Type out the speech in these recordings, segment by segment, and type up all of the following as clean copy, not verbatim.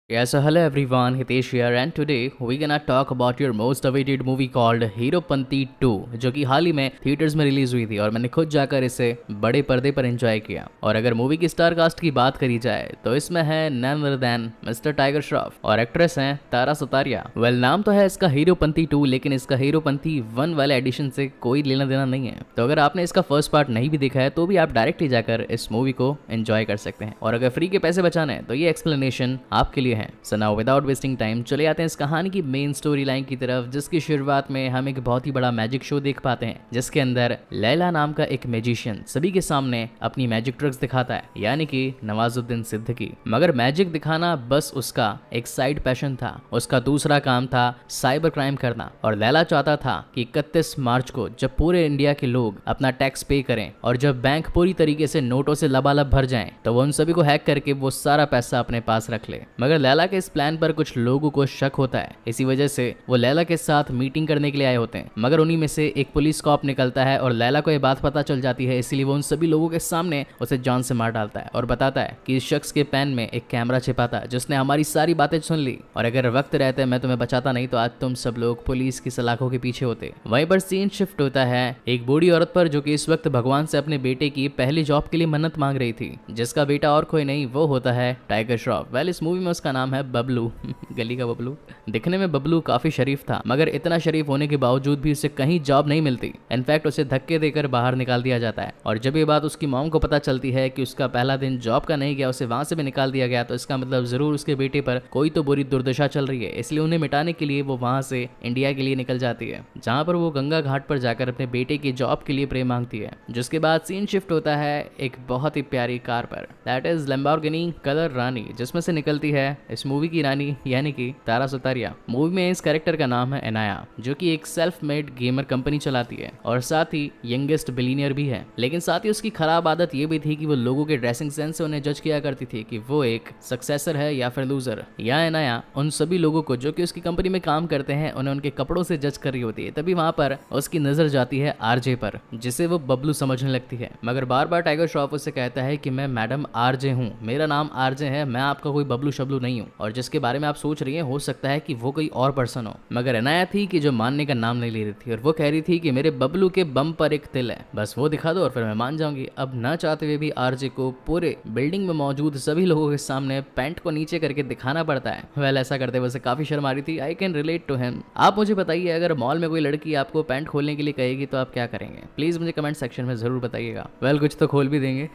Yes, so hello everyone, Hitesh here and today we're gonna talk about your most awaited movie called Heropanti 2 जो कि हाल ही में theatres में release हुई थी और मैंने खुद जाकर इसे बड़े पर्दे पर एंजॉय किया। और अगर मूवी की स्टार कास्ट की बात करी जाए तो इसमें है none other than mister Tiger Shroff और एक्ट्रेस हैं तारा सुतारिया। वेल नाम तो है इसका हीरोपंती 2 लेकिन इसका हीरोपंती 1 वाले एडिशन से कोई लेना देना नहीं है। तो अगर आपने इसका फर्स्ट पार्ट नहीं भी देखा है तो भी आप डायरेक्टली जाकर इस मूवी को एंजॉय कर सकते हैं और अगर फ्री के पैसे बचाने हैं तो ये एक्सप्लेनेशन आपके लिए है। So now without wasting time चले आते हैं इस कहानी की मेन स्टोरी लाइन की तरफ, जिसकी शुरुआत में हम एक बहुत ही बड़ा मैजिक शो देख पाते हैं जिसके अंदर लैला नाम का एक मैजिशियन सभी के सामने अपनी मैजिक ट्रिक्स दिखाता है, यानी कि नवाजुद्दीन सिद्दीकी। मगर मैजिक दिखाना बस उसका एक साइड पैशन था, उसका दूसरा काम था साइबर क्राइम करना। और लैला चाहता था कि 31 मार्च को जब पूरे इंडिया के लोग अपना टैक्स पे करें और जब बैंक पूरी तरीके से नोटों से लबालब भर जाएं तो वो उन सभी को हैक करके वो सारा पैसा अपने पास रख ले। मगर लैला के इस प्लान पर कुछ लोगों को शक होता है, इसी वजह से वो लैला के साथ मीटिंग करने के लिए आए होते हैं। मगर उन्हीं में से एक पुलिस कॉप निकलता है और लैला को ये बात पता चल जाती है, इसलिए वो उन सभी लोगों के सामने उसे जान से मार डालता है और बताता है कि इस शख्स के पैन में एक कैमरा छिपा था जिसने हमारी सारी बातें सुन ली और अगर वक्त रहते मैं तुम्हें बचाता नहीं तो आज तुम सब लोग पुलिस की सलाखों के पीछे होते। वहीं पर सीन शिफ्ट होता है एक बूढ़ी औरत पर जो कि इस वक्त भगवान से अपने बेटे की पहली जॉब के लिए मन्नत मांग रही थी, जिसका बेटा और कोई नहीं वो होता है टाइगर श्रॉफ। वेल इस मूवी में उसका नाम है बबलू गली का बबलू। दिखने में बबलू काफी शरीफ था, मगर इतना शरीफ होने के बावजूद भी उसे कहीं जॉब नहीं मिलती। इनफैक्ट उसे धक्के देकर बाहर निकाल दिया जाता है और जब ये बात उसकी मॉम को पता चलती है कि उसका पहला दिन जॉब का नहीं गया, उसे वहां से भी निकाल दिया गया, तो इसका मतलब जरूर उसके बेटे पर कोई तो बुरी दुर्दशा चल रही है। इसलिए उन्हें मिटाने के लिए वो वहां से इंडिया के लिए निकल जाती है, जहां पर वो गंगा घाट पर जाकर अपने बेटे की जॉब के लिए प्रेम मांगती है। जिसके बाद सीन शिफ्ट होता है एक बहुत ही प्यारी कार पर, दैट इज लैम्बोर्गिनी कलर रानी, जिसमें से निकलती है इस मूवी की रानी यानी कि तारा सुतारिया। मूवी में इस कैरेक्टर का नाम है एनाया, जो कि एक सेल्फ मेड गेमर कंपनी चलाती है और साथ ही यंगेस्ट बिलीनियर भी है। लेकिन साथ ही उसकी खराब आदत ये भी थी कि वो लोगों के ड्रेसिंग सेंस से उन्हें जज किया करती थी कि वो एक सक्सेसर है या फिर लूजर। या एनाया उन सभी लोगों को जो कि उसकी कंपनी में काम करते हैं उन्हें उनके कपड़ों से जज कर रही होती है। तभी वहां पर उसकी नजर जाती है आरजे पर, जिसे वो बबलू समझने लगती है। मगर बार बार टाइगर श्रॉफ उससे कहता है कि मैं मैडम आरजे हूँ, मेरा नाम आरजे है, मैं आपका कोई बबलू शबलू नहीं हूँ। और जिसके बारे में आप सोच रही हैं हो सकता है कि वो कोई और पर्सन हो। मगर एनाया थी कि जो मानने का नाम नहीं ले रही थी और वो कह रही थी कि मेरे बबलू के बम पर एक तिल है, बस वो दिखा दो और फिर मैं मान जाऊंगी। अब ना चाहते हुए भी आरजे को पूरे बिल्डिंग में मौजूद सभी लोगों के सामने पैंट को नीचे करके दिखाना पड़ता है। वेल ऐसा करते हुए काफी शर्म आ रही थी। I can relate to him. आप मुझे बताइए, अगर मॉल में कोई लड़की आपको पैंट खोलने के लिए कहेगी तो आप क्या करेंगे? प्लीज मुझे कमेंट सेक्शन में जरूर बताइएगा। वेल कुछ तो खोल भी देंगे।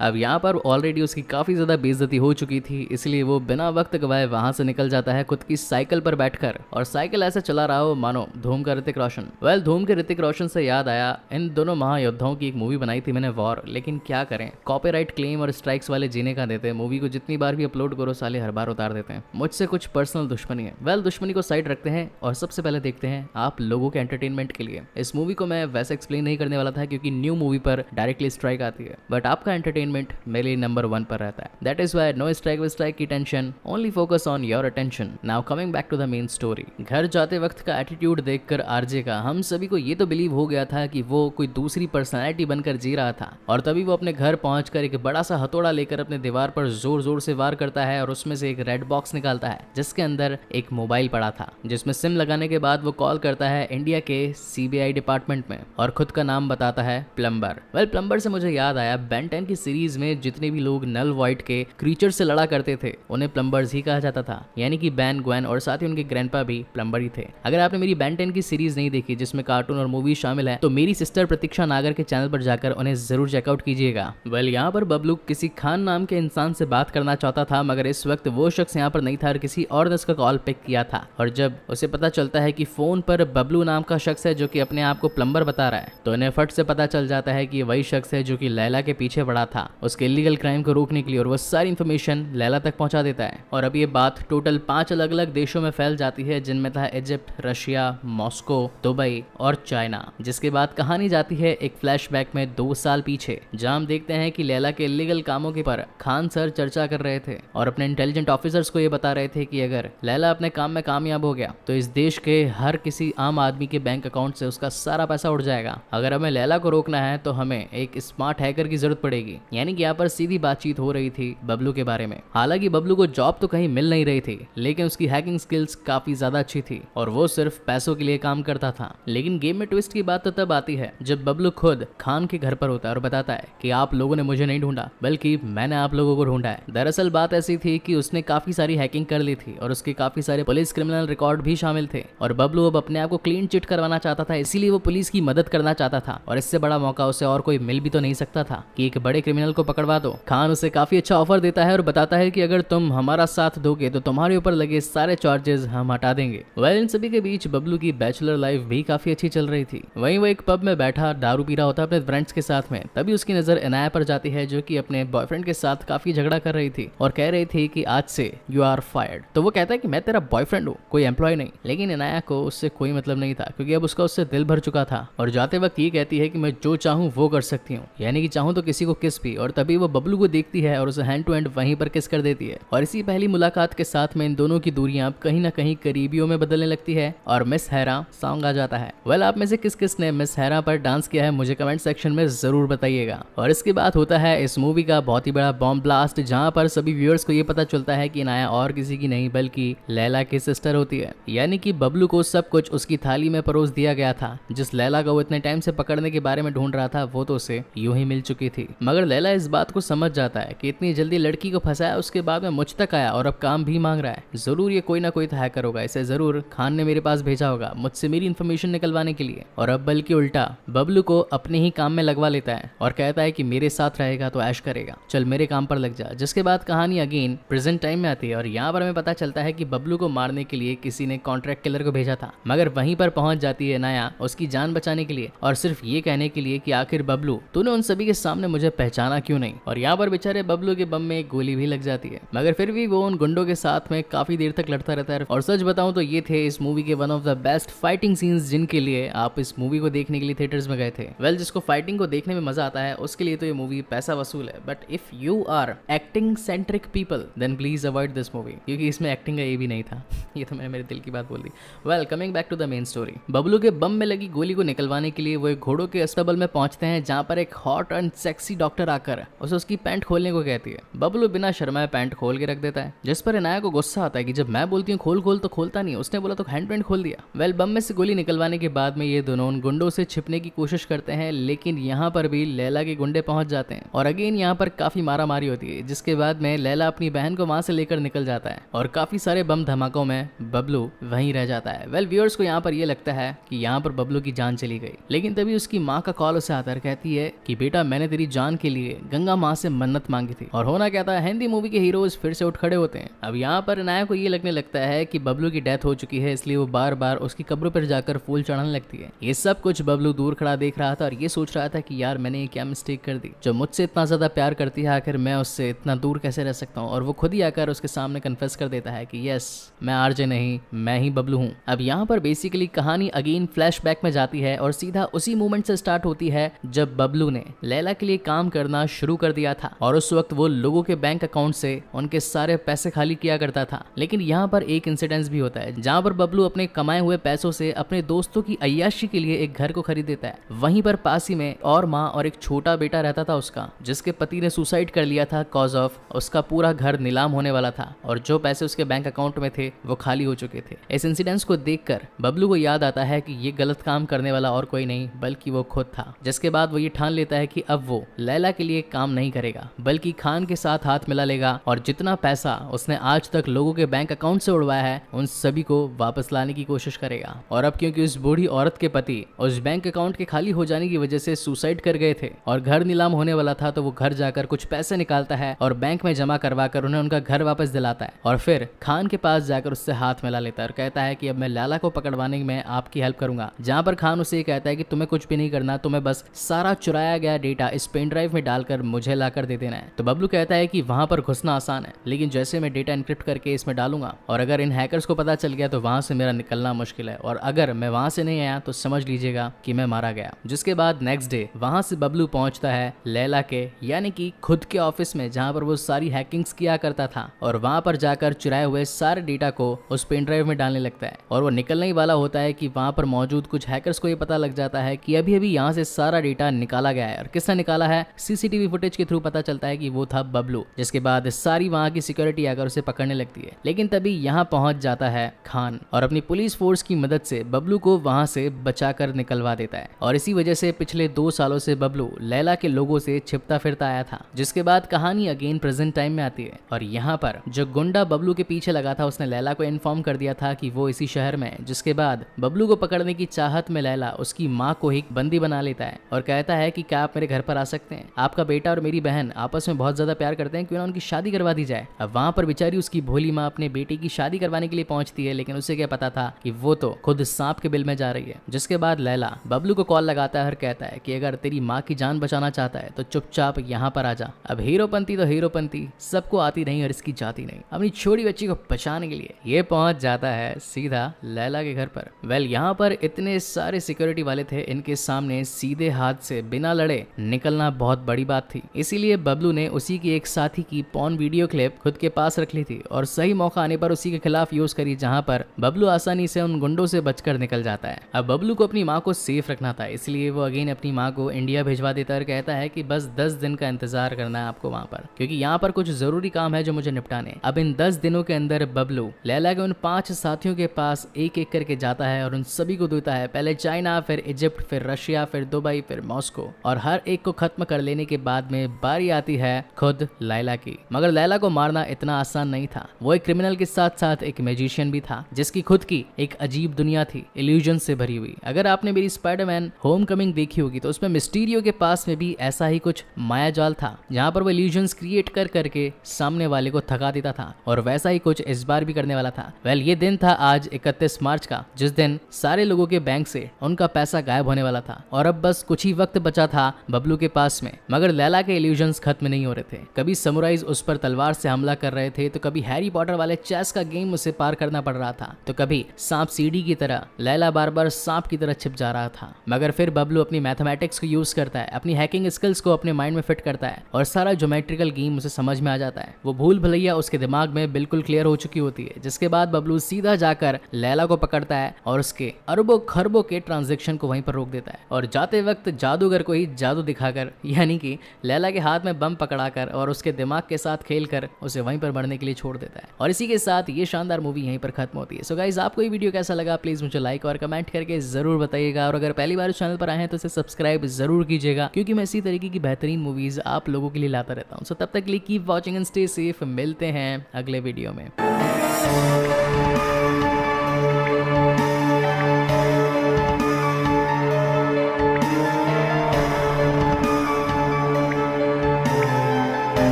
अब यहाँ पर ऑलरेडी उसकी काफी ज्यादा बेइज्जती हो चुकी थी, इसलिए वो बिना वक्त गवाए वहां से निकल जाता है खुद की साइकिल पर बैठकर, और साइकिल ऐसे चला रहा हो मानो धूम का ऋतिक रोशन। वेल धूम के ऋतिक रोशन से याद आया, इन दोनों महायोद्धाओं की एक मूवी बनाई थी मैंने, वॉर, लेकिन क्या करें कॉपीराइट क्लेम और स्ट्राइक्स वाले जीने का देते हैं। मूवी को जितनी बार भी अपलोड करो साले हर बार उतार देते हैं। मुझसे कुछ पर्सनल दुश्मनी है। वेल दुश्मनी को साइड रखते हैं और सबसे पहले देखते हैं आप लोगों के एंटरटेनमेंट के लिए। इस मूवी को मैं वैसे एक्सप्लेन नहीं करने वाला था क्योंकि न्यू मूवी पर डायरेक्टली स्ट्राइक आती है, बट आपका एंटरटेनमेंट मेरे लिए नंबर 1 पर रहता है। That is why no strike with strike की tension, only focus on your attention. Now coming back to the main story. घर जाते वक्त का एटीट्यूड देखकर आरजे का हम सभी को ये तो बिलीव हो गया था कि वो कोई दूसरी पर्सनैलिटी बनकर जी रहा था, और तभी वो अपने घर पहुंचकर एक बड़ा सा हथौड़ा लेकर अपने दीवार पर जोर जोर से वार करता है और उसमें से एक रेड बॉक्स निकालता है जिसके अंदर एक मोबाइल पड़ा था, जिसमें सिम लगाने के बाद वो कॉल करता है इंडिया के सीबीआई डिपार्टमेंट में और खुद का नाम बताता है प्लम्बर। वेल प्लम्बर से मुझे याद आया, बेन 10 की सीरीज में जितने भी लोग नल वॉइड के क्रीचर से लड़ा करते थे उन्हें प्लम्बर्स ही कहा जाता था, यानी कि बैन ग्वेन और साथ ही उनके ग्रैंडपा भी प्लम्बर ही थे। अगर आपने मेरी बेन 10 की सीरीज नहीं देखी जिसमें कार्टून और मूवी शामिल है तो मेरी सिस्टर प्रतीक्षा नागर के चैनल पर जाकर उन्हें जरूर चेकआउट कीजिएगा। वेल यहाँ पर बबलू किसी खान नाम के इंसान से बात करना चाहता था, मगर इस वक्त वो शख्स यहाँ पर नहीं था और किसी और ने उसका कॉल पिक किया था। और जब उसे पता चलता है कि फोन पर बबलू नाम का शख्स है जो कि अपने आप को प्लम्बर बता रहा है, तो उन्हें फट से पता चल जाता है कि वही शख्स है जो कि लैला के पीछे पड़ा था उसके इलीगल क्राइम को रोकने के लिए, और वो सारी इंफॉर्मेशन लैला तक पहुंचा देता है। और अब ये बात टोटल 5 अलग अलग देशों में फैल जाती है, जिनमें था इजिप्ट, रशिया, मॉस्को, दुबई और चाइना। जिसके बाद कहानी जाती है एक फ्लैशबैक में 2 साल पीछे, जहां हम देखते हैं कि लैला के इलीगल कामों के पर खान सर चर्चा कर रहे थे और अपने इंटेलिजेंट ऑफिसर्स को ये बता रहे थे कि अगर लैला अपने काम में कामयाब हो गया तो इस देश के हर किसी आम आदमी के बैंक अकाउंट से उसका सारा पैसा उड़ जाएगा। अगर हमें लैला को रोकना है तो हमें एक स्मार्ट हैकर की जरूरत पड़ेगी। यानी कि यहाँ पर सीधी बातचीत हो रही थी बबलू के बारे में। हालांकि बबलू को जॉब जॉब तो कहीं मिल नहीं रही थी, लेकिन उसकी हैकिंग स्किल्स काफी ज्यादा अच्छी थी और वो सिर्फ पैसों के लिए काम करता था। लेकिन गेम में ट्विस्ट की बात तो तब आती है जब बबलू खुद खान के घर पर होता है और बताता है कि आप लोगों ने मुझे नहीं ढूंढा, बल्कि मैंने आप लोगों को ढूंढा है। दरअसल बात ऐसी थी कि उसने काफी सारी हैकिंग कर ली थी और उसके काफी सारे पुलिस क्रिमिनल रिकॉर्ड भी शामिल थे और बबलू अब अपने आप को क्लीन चिट करवाना चाहता था, इसीलिए वो पुलिस की मदद करना चाहता था और इससे बड़ा मौका उसे और कोई मिल भी तो नहीं सकता था कि एक बड़े क्रिमिनल को पकड़वा दो। खान उसे काफी अच्छा ऑफर देता है और बताता है कि अगर तुम हमारा साथ दोगे तो तुम्हारे ऊपर लगे सारे चार्जेस हम हटा देंगे। इन सभी के बीच बबलू की बैचलर लाइफ भी काफी अच्छी चल रही थी। वहीं वो एक पब में बैठा दारू पी रहा होता है अपने फ्रेंड्स के साथ में, तभी उसकी नजर इनाया पर जाती है जो कि अपने बॉयफ्रेंड के साथ काफी झगड़ा कर रही थी और कह रही थी कि आज से यू आर फायर्ड। तो वो कहता है कि मैं तेरा बॉयफ्रेंड हूँ, कोई एम्प्लॉय नहीं। लेकिन इनाया को उससे कोई मतलब नहीं था क्योंकि अब उसका उससे दिल भर चुका था और जाते वक्त ये कहती है कि मैं जो चाहूँ वो कर सकती हूँ, यानी कि चाहूँ तो किसी को किस भी। और तभी वो बबलू को देखती है और उसे हैंड टू हैंड वहीं पर किस कर देती है और इसी पहली मुलाकात के साथ में इन दोनों की दूरियां कहीं ना कहीं करीबियों में बदलने लगती है और मिस हैरा सॉन्ग आ जाता है। आप में से किस किस ने मिस हैरा पर डांस किया है मुझे कमेंट सेक्शन में जरूर बताइएगा। और इसके बाद होता है इस मूवी का बहुत ही बड़ा बॉम्ब ब्लास्ट, जहां पर सभी व्यूअर्स को ये पता चलता है कि इनाया और किसी की नहीं बल्कि लैला की सिस्टर होती है, यानी कि बबलू को सब कुछ उसकी थाली में परोस दिया गया था। जिस लैला को वो इतने टाइम से पकड़ने के बारे में ढूंढ रहा था वो तो उसे यूं ही मिल चुकी थी। मगर लैला इस बात को समझ जाता है कि इतनी जल्दी लड़की को फंसाया, उसके बाद में मुझ तक आया और अब काम भी मांग रहा है। जरूर ये कोई ना कोई तो हैकर होगा, इसे जरूर खान ने मेरे पास भेजा होगा मुझसे मेरी इन्फॉर्मेशन निकलवाने के लिए। और अब बल्कि उल्टा बबलू को अपने ही काम में लगवा लेता है और कहता है कि मेरे साथ रहेगा तो ऐश करेगा, चल मेरे काम पर लग जा। जिसके बाद कहानी अगेन प्रेजेंट टाइम में आती है और यहाँ पर हमें पता चलता है कि बबलू को मारने के लिए किसी ने कॉन्ट्रैक्ट किलर को भेजा था, मगर वहीं पर पहुंच जाती है इनाया उसकी जान बचाने के लिए और सिर्फ ये कहने के लिए कि आखिर बबलू तूने उन सभी के सामने मुझे पहचाना क्यों नहीं। और यहाँ पर बेचारे बबलू के बम में एक गोली भी लग जाती है, मगर फिर भी वो उन गुंडों के साथ में काफी देर तक लड़ता रहता है। और सच बताऊं तो ये थे इस मूवी के one of the best fighting scenes जिनके लिए आप इस मूवी को देखने के लिए थिएटर्स में गए थे। जिसको फाइटिंग को देखने में मजा आता है उसके लिए तो ये मूवी पैसा वसूल है, but if you are acting centric people then please avoid this movie, क्योंकि इसमें एक्टिंग का ये भी नहीं था। ये तो मैंने मेरे दिल की बात बोल दी। Coming back to the main story, Bablu के बम में लगी गोली को निकलवाने के लिए वो एक घोड़ों के अस्पताल में पहुंचते हैं, जहां पर एक हॉट एंड सेक्सी डॉक्टर आकर उसे उसकी पैंट खोलने को कहती है। बबलू बिना शर्माए पैंट खोल के रख देता है, जिस पर इनाया को गुस्सा आता है कि जब मैं बोलती हूँ खोल खोल तो खोलता नहीं, उसने बोला तो हैंड टू हैंड खोल दिया। बम में से गोली निकलवाने के बाद में ये दोनों उन गुंडों से छिपने की कोशिश करते हैं, लेकिन यहाँ पर भी लैला के गुंडे पहुंच जाते हैं और अगेन यहाँ पर काफी मारामारी होती है, जिसके बाद में लैला अपनी बहन को वहां से लेकर निकल जाता है और काफी सारे बम धमाकों में बबलू वहीं रह जाता है। व्यूअर्स को यहाँ पर ये लगता है कि यहाँ पर बबलू की जान चली गई, लेकिन तभी उसकी माँ का कॉल उसे आता है, कहती है कि बेटा मैंने तेरी जान के लिए गंगा माँ से मन्नत मांगी थी। और होना क्या था, हिंदी मूवी के हीरोज फिर से उठ खड़े होते हैं। अब यहाँ पर इनाया को ये लगने लगता है कि बबलू की डेथ हो चुकी है, इसलिए वो बार बार उसकी कब्रों पर जाकर फूल चढ़ाने लगती है। ये सब कुछ बबलू दूर खड़ा देख रहा था और ये सोच रहा था कि यार मैंने ये क्या मिस्टेक कर दी, जो मुझसे इतना ज्यादा प्यार करती है आखिर मैं उससे इतना दूर कैसे रह सकता हूँ। और वो खुद ही आकर उसके सामने कन्फेस कर देता है कि यस मैं आरजे नहीं, मैं ही बबलू हूँ। अब यहाँ पर बेसिकली कहानी अगेन फ्लैशबैक में जाती है और सीधा उसी मोमेंट से स्टार्ट होती है जब बबलू ने लैला के लिए काम करना शुरू कर दिया था और उस वक्त वो लोगों के बैंक अकाउंट से उनके सारे पैसे खाली किया करता था। लेकिन यहाँ पर एक इंसिडेंस भी होता है जहाँ पर बबलू अपने कमाए हुए पैसों से अपने दोस्तों की अय्याशी के लिए एक घर को खरीद देता है। वहीं पर पास ही में और माँ और एक छोटा बेटा रहता था उसका, जिसके पति ने सुसाइड कर लिया था कॉज ऑफ उसका पूरा घर नीलाम होने वाला था और जो पैसे उसके बैंक अकाउंट में थे वो खाली हो चुके थे। इस इंसिडेंस को देखकर बबलू को याद आता है कि ये गलत काम करने वाला और कोई नहीं बल्कि वो खुद था, जिसके बाद वो ये ठान लेता है कि अब वो लैला के लिए काम नहीं करेगा बल्कि खान के साथ हाथ मिला लेगा और जितना पैसा उसने आज तक लोगों के बैंक अकाउंट से उड़वाया है उन सभी को वापस लाने की कोशिश करेगा। और अब क्योंकि उस बूढ़ी औरत के पति उस बैंक अकाउंट के खाली हो जाने की वजह से सुसाइड कर गए थे और घर नीलाम होने वाला था, तो वो घर जाकर कुछ पैसे निकालता है और बैंक में जमा करवा कर उन्हें उनका घर वापस दिलाता है और फिर खान के पास जाकर उससे हाथ मिला लेता है और कहता है कि अब मैं लैला को पकड़वाने में आपकी हेल्प करूंगा। जहां पर खान उसे कहता है कि तुम्हें कुछ भी नहीं करना, तुम्हें बस सारा चुराया गया डेटा इस पेन ड्राइव में डालकर मुझे लाकर दे देना है। तो बबलू कहता है कि वहां पर घुसना आसान है, लेकिन जैसे मैं डेटा एनक्रिप्ट करके इसमें डालूंगा और अगर इन हैकर्स को पता चल गया तो वहां से मेरा निकलना मुश्किल है और अगर मैं वहां से नहीं आया तो समझ लीजिएगा कि मैं मारा गया। जिसके बाद नेक्स्ट डे वहां से बबलू पहुंचता है लैला के यानी कि खुद के ऑफिस में, जहां पर वो सारी हैकिंग्स किया करता था और वहां पर जाकर चुराए हुए सारे डेटा को उस पेन ड्राइव में डालने लगता है और वो निकलने ही वाला होता है कि वहां पर मौजूद कुछ हैकर्स को ये पता लग जाता है कि अभी अभी यहाँ से सारा डेटा निकाला गया है और किसने निकाला है, सीसीटीवी फुटेज के थ्रू पता चलता है कि वो था बबलू। जिसके बाद सारी वहां की सिक्योरिटी आकर उसे पकड़ने लगती है, लेकिन तभी यहाँ पहुंच जाता है खान और अपनी पुलिस फोर्स की मदद से बबलू को वहां से बचाकर निकलवा देता है। और इसी वजह से पिछले 2 सालों से बबलू लैला के लोगों से छिपता फिरता आया था। जिसके बाद कहानी अगेन प्रेजेंट टाइम में आती है और यहाँ पर जो गुंडा बबलू के पीछे लगा था उसने लैला को इन्फॉर्म कर दिया था कि वो इसी शहर में है। जिसके बाद बबलू को पकड़ने की चाहत में लैला उसकी माँ को ही बंदी बना लेता है और कहता है कि क्या आप मेरे घर पर आ सकते हैं, आपका बेटा और मेरी बहन आपस में बहुत ज्यादा प्यार करते हैं, क्यों ना उनकी शादी करवा दी जाए। अब वहां पर बेचारी उसकी भोली माँ अपने बेटे की शादी करवाने के लिए पहुंचती है, लेकिन उसे क्या पता था कि वो तो खुद सांप के बिल में जा रही है। जिसके बाद लैला बबलू को कॉल लगाता है और कहता है कि अगर तेरी माँ की जान बचाना चाहता है तो चुपचाप यहाँ पर आ जा। अब हीरोपंती तो हीरोपंती सबको आती नहीं और इसकी जाती नहीं, अपनी छोटी बच्ची को बचाने के लिए ये पहुंच जाता है सीधा लैला के घर पर। वेल यहाँ पर इतने सारे सिक्योरिटी वाले थे, इनके सामने सीधे हाथ से बिना लड़े निकलना बहुत बड़ी बात थी। इसीलिए बबलू ने उसी की एक साथी की पॉर्न वीडियो क्लिप खुद के पास रख ली थी और सही मौका आने पर उसी के खिलाफ यूज करी, जहां पर बबलू आसानी से उन गुंडों से बचकर निकल जाता है। अब बबलू को अपनी माँ को सेफ रखना था, इसलिए वो अगेन अपनी माँ को इंडिया भिजवा देता है और कहता है कि बस 10 दिन का इंतजार करना है आपको वहां पर, क्योंकि यहाँ पर कुछ जरूरी काम है जो मुझे निपटाने। अब इन 10 दिनों के अंदर बबलू लैला के उन 5 साथियों के पास एक एक करके जाता है और उन सभी को देता है, पहले चाइना, फिर इजिप्ट, फिर रशिया, फिर दुबई, फिर मॉस्को, और हर एक को खत्म कर लेने के बाद में बारी आती है खुद लैला की। मगर लैला को मारना इतना आसान नहीं था। वो एक क्रिमिनल के साथ साथ एक मैजिशियन भी था, जिसकी खुद की एक अजीब दुनिया थी, इल्यूजन से भरी हुई। अगर आपने मेरी स्पाइडरमैन होमकमिंग देखी होगी तो उसमें मिस्टीरियो के पास में भी ऐसा ही कुछ मायाजाल था, जहां पर वो इल्यूजन्स क्रिएट कर करके सामने वाले को थका देता था, और वैसा ही कुछ इस बार भी करने वाला था। वेल ये दिन था आज 31 मार्च का, जिस दिन सारे लोगों के बैंक से उनका पैसा गायब होने वाला था और अब बस कुछ ही वक्त बचा था बबलू के पास में। मगर लैला के इल्यूजन्स खत्म नहीं हो रहे थे। कभी समुराइज उस पर तलवार से हमला कर रहे थे, तो कभी हैरी पॉटर वाले चेस का गेम उसे पार करना पड़ रहा था, तो कभी सांप सीढ़ी की तरह लैला बार बार सांप की तरह छिप जा रहा था। मगर फिर बबलू अपनी मैथमेटिक्स को यूज करता है, अपनी हैकिंग स्किल्स को अपने माइंड में फिट करता है और सारा ज्योमेट्रिकल गेम उसे समझ में आ जाता है। वो भूल भुलैया उसके दिमाग में बिल्कुल क्लियर हो चुकी होती है। जिसके बाद बबलू सीधा जाकर लैला को पकड़ता है और उसके अरबों खरबों के ट्रांजैक्शन को वहीं पर रोक देता है, और जाते वक्त जादूगर को ही जादू दिखाकर, यानी कि लैला के हाथ में बम पकड़ाकर और उसके दिमाग के साथ खेलकर उसे वहीं पर मरने के लिए छोड़ देता है। और इसी के साथ ये शानदार मूवी यहीं पर खत्म होती है। सो गाइस, आपको ये वीडियो कैसा लगा प्लीज मुझे लाइक और कमेंट करके जरूर बताइएगा, और अगर पहली बार चैनल पर आए हैं तो इसे सब्सक्राइब जरूर कीजिएगा, क्योंकि मैं इसी तरीके की बेहतरीन मूवीज आप लोगों के लिए लाता रहता हूँ। सो तब तक के लिए keep watching and stay safe. मिलते हैं अगले वीडियो में।